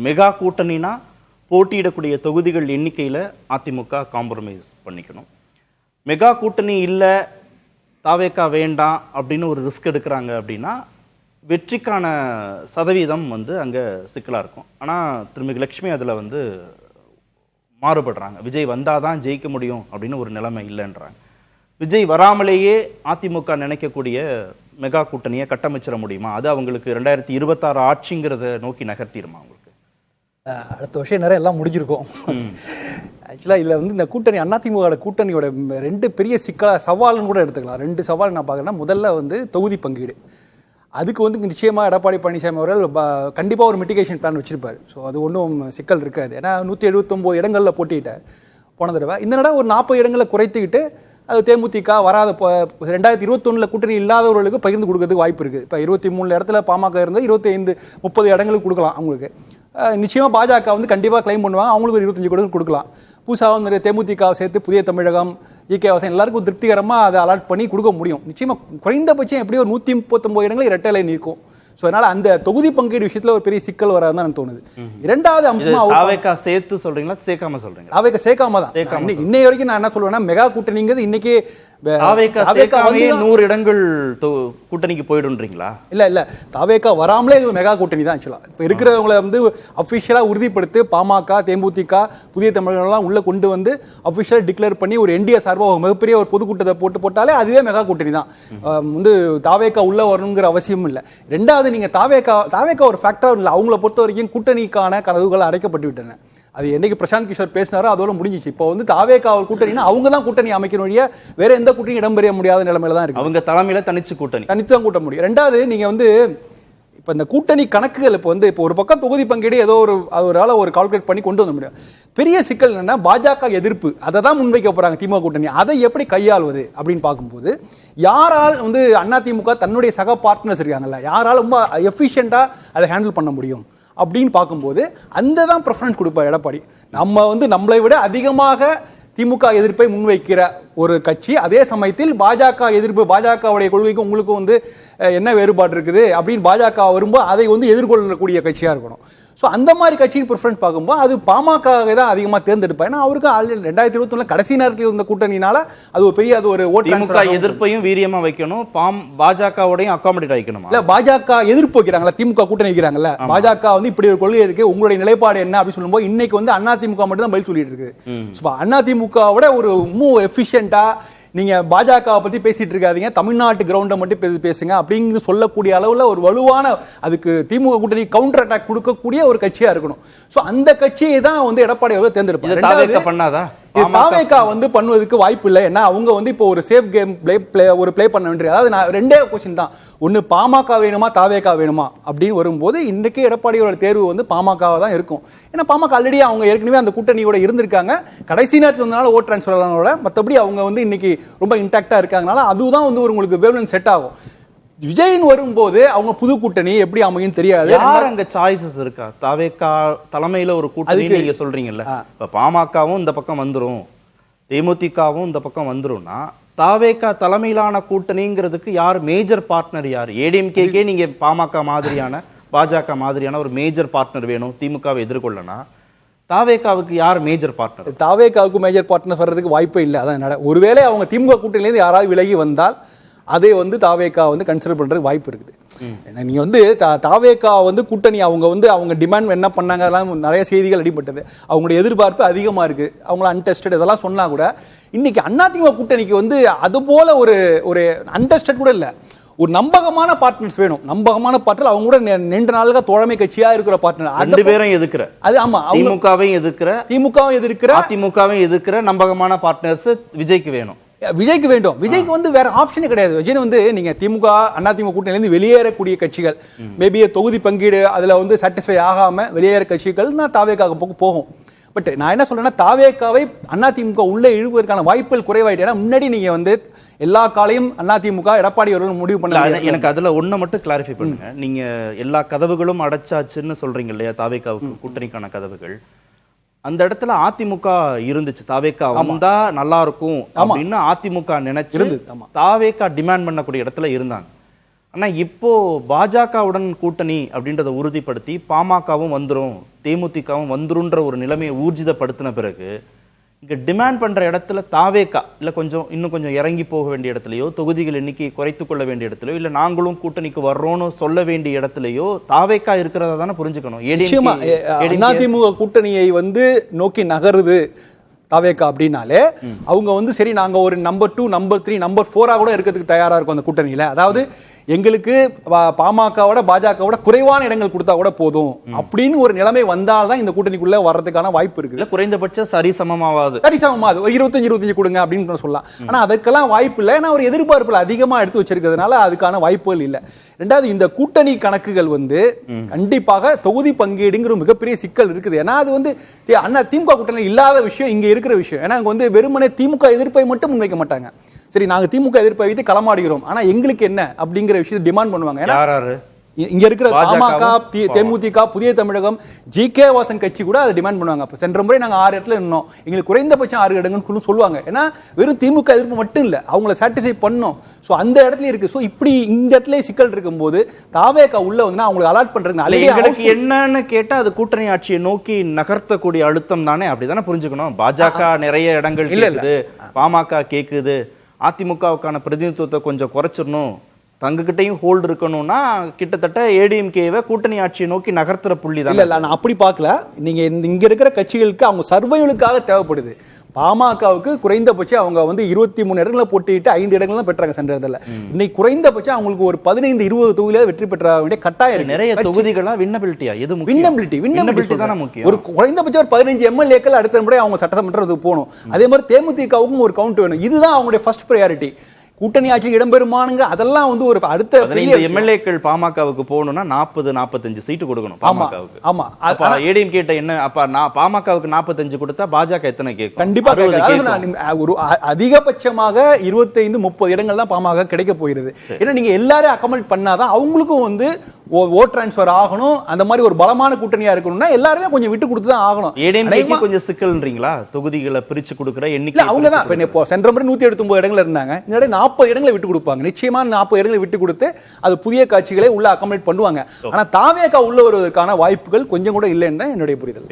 Mega கூட்டணினா போட்டியிடக்கூடிய தொகுதிகள் எண்ணிக்கையில் AIADMK compromise பண்ணிக்கணும். மெகா கூட்டணி இல்லை, தாவேக்கா வேண்டாம் அப்படின்னு ஒரு ரிஸ்க் எடுக்கிறாங்க அப்படின்னா வெற்றிக்கான சதவீதம் அங்கே சிக்கலாக இருக்கும். ஆனால் திருமிகு லட்சுமி அதில் மாறுபடுறாங்க. விஜய் வந்தால் தான் ஜெயிக்க முடியும் அப்படின்னு ஒரு நிலைமை இல்லைன்றாங்க. விஜய் வராமலேயே அதிமுக நினைக்கக்கூடிய மெகா கூட்டணியை கட்டமைச்சிட முடியுமா? அது அவங்களுக்கு 2026 ஆட்சிங்கிறத நோக்கி நகர்த்திடுமா? அவங்களுக்கு அடுத்த வருஷம் நேரம் எல்லாம் முடிஞ்சிருக்கும். ஆக்சுவலாக இதில் இந்த கூட்டணி அதிமுக கூட்டணியோட 2 பெரிய சவால்னு கூட எடுத்துக்கலாம். 2 சவால் நான் பார்க்குறேன்னா, முதல்ல தொகுதி பங்கீடு. அதுக்கு நிச்சயமாக எடப்பாடி பழனிசாமி அவர்கள் கண்டிப்பாக ஒரு மிட்டிகேஷன் பிளான் வச்சிருப்பார். ஸோ அது ஒன்றும் சிக்கல் இருக்காது. ஏன்னா 179 இடங்களில் போட்டிட்ட போன தடவை இந்த தடவை ஒரு 40 இடங்களை குறைத்துக்கிட்டு அது தேமுதிக வராத 2021 கூட்டணி இல்லாதவர்களுக்கு பகிர்ந்து கொடுக்கறதுக்கு வாய்ப்பு இருக்குது. இப்போ 23 இடத்துல பாமக இருந்தால் 25-30 இடங்களுக்கு கொடுக்கலாம் அவங்களுக்கு. நிச்சயமாக பாஜக கண்டிப்பாக கிளைம் பண்ணுவாங்க, அவங்களுக்கு ஒரு 25 கூட கொடுக்கலாம். புதுசாக தேமுதிக சேர்த்து புதிய தமிழகம், ஜிகே வாசன் எல்லாருக்கும் திருப்திகரமாக அதை அலாட் பண்ணி கொடுக்க முடியும். நிச்சயமாக குறைந்தபட்சம் எப்படியும் ஒரு 139 இடங்கள் இரட்டை லைன் இருக்கும். ஸோ அதனால அந்த தொகுதி பங்கீடு விஷயத்தில் ஒரு பெரிய சிக்கல் வராதுன்னு எனக்கு தோணுது. இரண்டாவது அம்சமா தாவேக்கா சேர்த்து சொல்றீங்களா, சேர்க்காம சொல்றீங்களா? தாவேக்கா சேர்க்காம தான். இன்னைய வரைக்கும் நான் என்ன சொல்லுவேன்னா, மெகா கூட்டணிங்கிறது இன்னைக்கு தாவேக்கா 100 இடங்கள் கூட்டணிக்கு போயிடுன்றீங்களா? இல்ல தாவேக்கா வராமலே இது மெகா கூட்டணி தான். ஆக்சுவலா இப்போ இருக்கிறவங்களை அஃபிஷியலா உறுதிப்படுத்தி பாமக, தேமுதிக, புதிய தமிழகம் உள்ள கொண்டு அஃபிஷியலா டிக்ளேர் பண்ணி ஒரு என்டிஏ சார்பாக மிகப்பெரிய ஒரு பொதுக்கூட்டத்தை போட்டாலே அதுவே மெகா கூட்டணி தான். தாவேக்கா உள்ள வரணுங்கிற அவசியம் இல்லை. ரெண்டாவது, நீங்க தாவேக்கா ஒரு ஃபேக்டர் இல்லை. அவங்கள பொறுத்த வரைக்கும் கூட்டணிக்கான கதவுகள் அடைக்கப்பட்டு விட்டன. அது என்னைக்கு பிரசாந்த் கிஷோர் பேசினாரோ அதோட முடிஞ்சிச்சு. இப்போ தாவேக்கா கூட்டணினா அவங்க தான் கூட்டணி அமைக்கணும் வழியா வேற எந்த கூட்டணி இடம்பெற முடியாத நிலைமையில தான் இருக்கு. அவங்க தலைமையில தனித்து தான் கூட்ட முடியும். ரெண்டாவது, நீங்க இப்போ இந்த கூட்டணி கணக்குகள் இப்போ ஒரு பக்கம் தொகுதி பங்கீடு ஏதோ ஒரு கால்குலேட் பண்ணி கொண்டு வர முடியும். பெரிய சிக்கல் என்னன்னா, பாஜக எதிர்ப்பு அதை தான் முன்வைக்க போறாங்க திமுக கூட்டணி. அதை எப்படி கையாள்வது அப்படின்னு பார்க்கும்போது, யாரால் அதிமுக தன்னுடைய சக பார்ட்னர்ஸ் இருக்காங்கல்ல, யாரால் ரொம்ப எஃபிஷியண்டா அதை ஹேண்டில் பண்ண முடியும் அப்படின்னு பார்க்கும்போது அந்த தான் ப்ரெஃபரன்ஸ் கொடுப்பார் எடப்பாடி. நம்மளை விட அதிகமாக திமுக எதிர்ப்பை முன்வைக்கிற ஒரு கட்சி, அதே சமயத்தில் பாஜக எதிர்ப்பு, பாஜகவுடைய கொள்கைக்கு உங்களுக்கு என்ன வேறுபாடு இருக்குது அப்படின்னு பாஜக வரும்போது அதை எதிர்கொள்ளக்கூடிய கட்சியா இருக்கணும். ஸோ அந்த மாதிரி கட்சியின் ப்ரிஃபரன்ஸ் பார்க்கும்போது அது பாமக தான் அதிகமாக தேர்ந்தெடுப்பார். ஏன்னா அவருக்கு 2021 கடைசி நேரத்தில் இருந்த கூட்டணினால அது ஒரு பெரிய திமுக எதிர்ப்பையும் வீரியமா வைக்கணும், பாஜகவோடையும் அகாமடேட் வைக்கணும். இல்ல பாஜக எதிர்ப்பு வைக்கிறாங்களா, திமுக கூட்டணி வைக்கிறாங்கல்ல, பாஜக இப்படி ஒரு கொள்கை இருக்கு, உங்களுடைய நிலைப்பாடு என்ன அப்படின்னு சொல்லும்போது இன்னைக்கு அதிமுக மட்டும் தான் பதில் சொல்லிட்டு இருக்கு. அதிமுகவோட ஒரு எஃபிஷியன்டா நீங்க பாஜக பத்தி பேசிட்டு இருக்காதீங்க, தமிழ்நாட்டு கிரவுண்டை மட்டும் பேசுங்க அப்படிங்கிறது சொல்லக்கூடிய அளவுல ஒரு வலுவான, அதுக்கு திமுக கூட்டணி கவுண்டர் அட்டாக் கொடுக்கக்கூடிய ஒரு கட்சியா இருக்கணும். சோ அந்த கட்சியை தான் எடப்பாடி அவர்கள் தேர்ந்தெடுப்பாங்க. பண்ணாதா தாவேக்கா பண்ணுவதற்கு வாய்ப்பு இல்லை. ஏன்னா அவங்க இப்போ ஒரு சேஃப் கேம் பிளே பண்ண வேண்டிய, அதாவது நான் 2 கொஸ்டின் தான், ஒன்னு பாமக வேணுமா தாவேக்கா வேணுமா அப்படின்னு வரும்போது இன்னைக்கு எடப்பாடியோட தேர்வு பாமக தான் இருக்கும். ஏன்னா பாமக ஆல்ரெடி அவங்க ஏற்கனவே அந்த கூட்டணியோட இருந்திருக்காங்க. கடைசி நேரத்தில் வந்தனால ஓட் டிரான்ஸ்ஃபர், மற்றபடி அவங்க இன்னைக்கு ரொம்ப இன்டாக்டா இருக்காங்கனால அதுதான் உங்களுக்கு வேவ்லென்த் செட் ஆகும். விஜயின் வரும்போது அவங்க புது கூட்டணி எப்படி அமையும் தெரியாது. அங்க சாய்ஸஸ் இருக்கா? தாவேக்கா தலைமையில ஒரு கூட்டணி நீங்க சொல்றீங்கல்ல, இப்ப பாமகவும் இந்த பக்கம் வந்துரும், தேமுதிகவும் இந்த பக்கம் வந்துரும்னா தாவேக்கா தலைமையிலான கூட்டணிங்கிறதுக்கு யார் மேஜர் பார்ட்னர்? யார்? ஏடிஎம்கே நீங்க பாமக மாதிரியான, பாஜக மாதிரியான ஒரு மேஜர் பார்ட்னர் வேணும் திமுகவை எதிர்கொள்ளனா, தாவேக்காவுக்கு யார் மேஜர் பார்ட்னர்? தாவேக்காவுக்கு மேஜர் பார்ட்னர் வர்றதுக்கு வாய்ப்பே இல்லை. அதான் ஒருவேளை அவங்க திமுக கூட்டணியிலேருந்து யாராவது விலகி வந்தால் அதை தாவேக்கா கன்சிடர் பண்றதுக்கு வாய்ப்பு இருக்குது. நீங்க தாவேக்கா கூட்டணி அவங்க டிமாண்ட் என்ன பண்ணாங்க, அதெல்லாம் நிறைய செய்திகள் அடிபட்டது. அவங்களுடைய எதிர்பார்ப்பு அதிகமா இருக்கு, அவங்கள அன்டெஸ்டட் இதெல்லாம் சொன்னா கூட இன்னைக்கு அதிமுக கூட்டணிக்கு அது போல ஒரு அன்டெஸ்டட் கூட இல்ல, ஒரு நம்பகமான பார்ட்னர்ஸ் வேணும். நம்பகமான பார்ட்னர், அவங்க கூட நீண்ட நாளுக்கு தோழமை கட்சியா இருக்கிற பார்ட்னர். 2 பேரும் எதிர்க்கிற, அது ஆமா, திமுகவும் எதிர்க்கிற, அதிமுகவும் எதிர்க்கிற நம்பகமான பார்ட்னர்ஸ் விஜய்க்கு வேணும். விஜய்க்கு வேண்டும். விஜய்க்கு வேற ஆப்ஷனே கிடையாது. விஜய் நீங்க திமுக அதிமுக கூட்டணியிலிருந்து வெளியேறக்கூடிய கட்சிகள், மேபி தொகுதி பங்கீடு அதுல சாட்டிஸ்ஃபை ஆகாம வெளியேற கட்சிகள் நான் தாவேக்காக போகும். பட் நான் என்ன சொல்றேன்னா, தாவேக்காவை அதிமுக உள்ளே இழுவதற்கான வாய்ப்புகள் குறைவாயிட்டு. ஏன்னா முன்னாடி நீங்க எல்லா காலையும் அதிமுக எடப்பாடி அவர்கள் முடிவு பண்ண. எனக்கு அதுல ஒண்ணு மட்டும் கிளாரிஃபை பண்ணுங்க. நீங்க எல்லா கதவுகளும் அடைச்சாச்சுன்னு சொல்றீங்க இல்லையா, தாவேக்காவுக்கு கூட்டணிக்கான கதவுகள், அந்த இடத்துல அதிமுக இருந்துச்சு. தாவேக்கா வந்தா நல்லா இருக்கும் அப்படின்னு அதிமுக நினைச்சு தாவேக்கா டிமாண்ட் பண்ணக்கூடிய இடத்துல இருந்தாங்க. ஆனா இப்போ பாஜகவுடன் கூட்டணி அப்படின்றத உறுதிப்படுத்தி பாமகவும் வந்துரும் தேமுதிகவும் வந்துருன்ற ஒரு நிலைமையை ஊர்ஜிதப்படுத்தின பிறகு இங்க டிமாண்ட் பண்ற இடத்துல தாவேகா இல்ல இன்னும் கொஞ்சம் இறங்கி போக வேண்டிய இடத்துலயோ, தொகுதிகள் எண்ணிக்கையை குறைத்துக் கொள்ள வேண்டிய இடத்துலயோ, இல்ல நாங்களும் கூட்டணிக்கு வர்றோம்னு சொல்ல வேண்டிய இடத்துலயோ தாவேகா இருக்கிறதா தானே புரிஞ்சுக்கணும். அதிமுக கூட்டணியை நோக்கி நகருது தாவேகா அப்படின்னாலே அவங்க சரி நாங்க ஒரு நம்பர் 2 நம்பர் 3 நம்பர் 4 கூட இருக்கிறதுக்கு தயாரா இருக்கும் அந்த கூட்டணியில. அதாவது எங்களுக்கு பாமகவோட பாஜகவோட குறைவான இடங்கள் கொடுத்தா கூட போதும் அப்படின்னு ஒரு நிலைமை வந்தால்தான் இந்த கூட்டணிக்குள்ள வர்றதுக்கான வாய்ப்பு இருக்கு. குறைந்தபட்சம் சரிசமமாவது 25 கொடுங்க அப்படின்னு சொல்லலாம். ஆனா அதுக்கெல்லாம் வாய்ப்பு இல்லை. ஏன்னா ஒரு எதிர்பார்ப்புல அதிகமா எடுத்து வச்சிருக்கிறதுனால அதுக்கான வாய்ப்புகள் இல்லை. ரெண்டாவது, இந்த கூட்டணி கணக்குகள் கண்டிப்பாக தொகுதி பங்கீடுங்கிற மிகப்பெரிய சிக்கல் இருக்குது. ஏன்னா அது அண்ணா திமுக கூட்டணி இல்லாத விஷயம் இங்க இருக்கிற விஷயம். ஏன்னா அங்க வெறுமனே திமுக எதிர்ப்பை மட்டும் முன்வைக்க மாட்டாங்க. சரி நாங்க திமுக எதிர்ப்பை வைத்து களமாடுகிறோம், ஆனா எங்களுக்கு என்ன அப்படிங்கிற விஷயத்தை டிமாண்ட் பண்ணுவாங்க. இங்க இருக்கிற பாமக, தேமுதிக, புதிய தமிழகம், ஜி.கே. வாசன் கட்சி கூட அதை டிமாண்ட் பண்ணுவாங்க. சென்ற முறை நாங்க 6 இடத்துல நின்னோம், எங்களுக்கு குறைந்தபட்சம் 6 இடங்கள்னு சொல்லுவாங்க. ஏன்னா வெறும் திமுக எதிர்ப்பு மட்டும் இல்ல, அவங்கள சாட்டிஸ்ஃபை பண்ணோம். சோ அந்த இடத்துல இருக்கு. சோ இப்படி இந்த இடத்துல சிக்கல் இருக்கும்போது தாவேகா உள்ள அவங்களுக்கு அலாட் பண்றதுக்கு என்னன்னு கேட்டா அது கூட்டணி ஆட்சியை நோக்கி நகர்த்தக்கூடிய அழுத்தம் தானே. அப்படிதானே புரிஞ்சுக்கணும். பாஜக நிறைய இடங்கள் கேக்குது, பாமக கேக்குது, அதிமுகவுக்கான பிரதிநிதித்துவத்தை கொஞ்சம் குறைச்சிடணும், தங்ககிட்டையும் ஹோல்டு இருக்கணும்னா கிட்டத்தட்ட ஏடிஎம்கேவை கூட்டணி ஆட்சியை நோக்கி நகர்த்துற புள்ளி தான். இல்ல நான் அப்படி பார்க்கல. நீங்க இங்க இருக்கிற கட்சிகளுக்கு அவங்க சர்வைவலுக்காக தேவைப்படுது. பாமகவுக்கு குறைந்தபட்சம் அவங்க 23 இடங்களை போட்டிட்டு 5 இடங்கள் தான் பெற்றாங்க சென்ற இடத்துல. இன்னைக்கு குறைந்தபட்சம் அவங்களுக்கு ஒரு 15-20 தொகுதியில வெற்றி பெற்ற வேண்டிய கட்டாயம். நிறைய தொகுதிகளா வின்னபிலிட்டியா? எது வின்னபிலிட்டி தானே முக்கியம். ஒரு குறைந்தபட்சம் ஒரு 15 எம்எல்ஏக்கள் அடுத்த முறை அவங்க சட்டமன்றத்துக்கு போகணும். அதே மாதிரி தேமுதிகவுக்கும் ஒரு கவுண்ட் வேணும். இதுதான் அவங்களுடைய ஃபர்ஸ்ட் ப்ரையாரிட்டி. கூட்டணி ஆட்சி இடம்பெறுமானுங்க அதெல்லாம் ஒரு அடுத்த எம்எல்ஏக்கள் பாமகவுக்கு போகணும்னா 40-45 சீட்டு கொடுக்கணும் பாமகவுக்கு. ஆமா, அப்ப ஏடிஎம் கேட்ட என்ன, அப்ப பாமகவுக்கு 45 கொடுத்தா பாஜக எத்தனை கேட்கும்? கண்டிப்பா ஒரு அதிகபட்சமாக 25-30 இடங்கள் தான் பாமக கிடைக்க போகிறது. ஏன்னா நீங்க எல்லாரும் அக்கமெண்ட் பண்ணாதான் அவங்களுக்கும் ஓட் டிரான்ஸ்ஃபர் ஆகணும். அந்த மாதிரி ஒரு பலமான கூட்டணியா இருக்கணும்னா எல்லாருமே கொஞ்சம் விட்டு கொடுத்து தான் ஆகணும். ஏடிஎம் கொஞ்சம் சிக்கல்ன்றீங்களா? தொகுதிகளை பிரிச்சு கொடுக்குற எண்ணிக்கை அவங்க தான் சென்ற முறை 179 இடங்கள் இருந்தாங்க. இந்த 40 இடங்களை விட்டு கொடுப்பாங்க. நிச்சயமா 40 இடங்களை விட்டு கொடுத்து அது புதிய காட்சிகளை உள்ள அகாமடேட் பண்ணுவாங்க. ஆனா தாவேகா உள்ள வருவதற்கான வாய்ப்புகள் கொஞ்சம் கூட இல்லைன்னு தான் என்னுடைய புரிதல்.